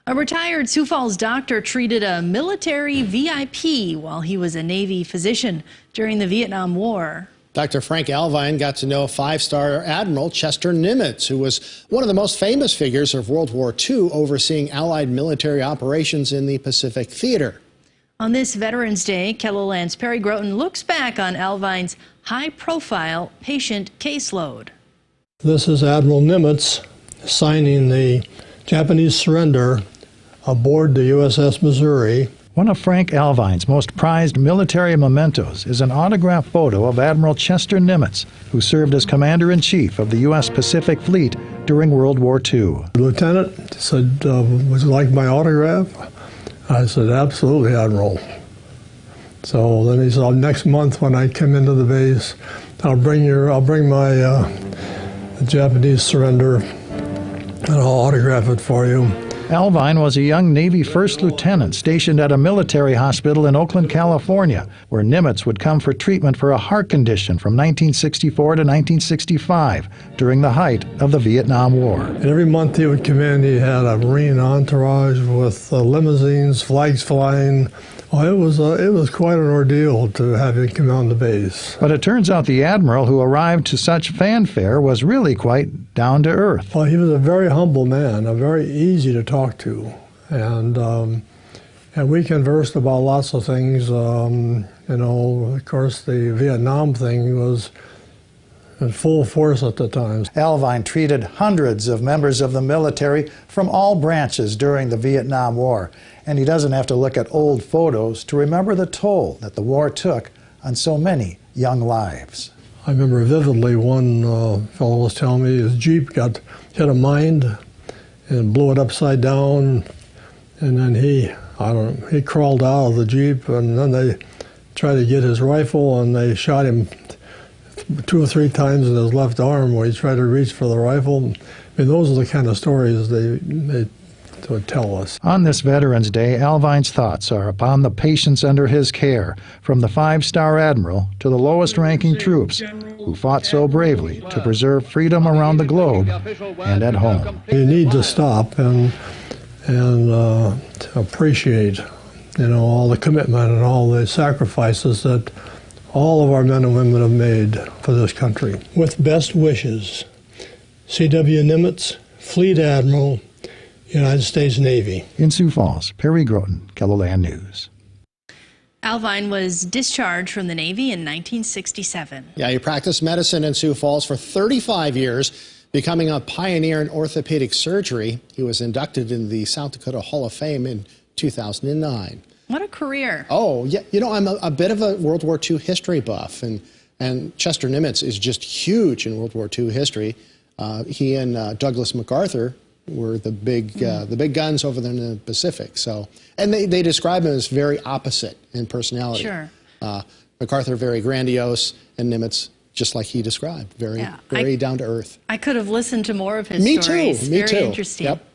A retired Sioux Falls doctor treated a military VIP while he was a Navy physician during the Vietnam War. Dr. Frank Alvine got to know five-star Admiral Chester Nimitz, who was one of the most famous figures of World War II, overseeing Allied military operations in the Pacific Theater. On this Veterans Day, KELOLAND's Perry Groten looks back on Alvine's high-profile patient caseload. This is Admiral Nimitz signing the Japanese surrender aboard the USS Missouri. One of Frank Alvine's most prized military mementos is an autographed photo of Admiral Chester Nimitz, who served as Commander-in-Chief of the U.S. Pacific Fleet during World War II. The lieutenant said, would you like my autograph? I said, absolutely, Admiral. So then he said, next month when I come into the base, I'll bring my Japanese surrender and I'll autograph it for you. Alvine was a young Navy first lieutenant stationed at a military hospital in Oakland, California, where Nimitz would come for treatment for a heart condition from 1964 to 1965 during the height of the Vietnam War. And every month he would come in, he had a Marine entourage with limousines, flags flying. Oh, it was quite an ordeal to have him come on the base. But it turns out the Admiral who arrived to such fanfare was really quite down to earth. Well, he was a very humble man, very easy to talk to. And we conversed about lots of things. You know, of course, the Vietnam thing was in full force at the time. Alvine treated hundreds of members of the military from all branches during the Vietnam War, and he doesn't have to look at old photos to remember the toll that the war took on so many young lives. I remember vividly one fellow was telling me his Jeep hit a mine and blew it upside down, and then he crawled out of the Jeep, and then they tried to get his rifle and they shot him 2 or 3 times in his left arm where he tried to reach for the rifle. I mean, those are the kind of stories they would tell us. On this Veterans Day, Alvine's thoughts are upon the patients under his care, from the 5-star Admiral to the lowest-ranking troops who fought so bravely to preserve freedom around the globe and at home. You need to stop and to appreciate, you know, all the commitment and all the sacrifices that all of our men and women have made for this country. With best wishes, C.W. Nimitz, Fleet Admiral, United States Navy. In Sioux Falls, Perry Groten, KELOLAND News. Alvine was discharged from the Navy in 1967. Yeah, he practiced medicine in Sioux Falls for 35 years, becoming a pioneer in orthopedic surgery. He was inducted in the South Dakota Hall of Fame in 2009. What a career. Oh, yeah. You know, I'm a bit of a World War II history buff, and Chester Nimitz is just huge in World War II history. He and Douglas MacArthur were the big guns over there in the Pacific. So, and they describe him as very opposite in personality. Sure. MacArthur very grandiose, and Nimitz just like he described, very down to earth. I could have listened to more of his Me stories. too. Me very too. Interesting. Yep.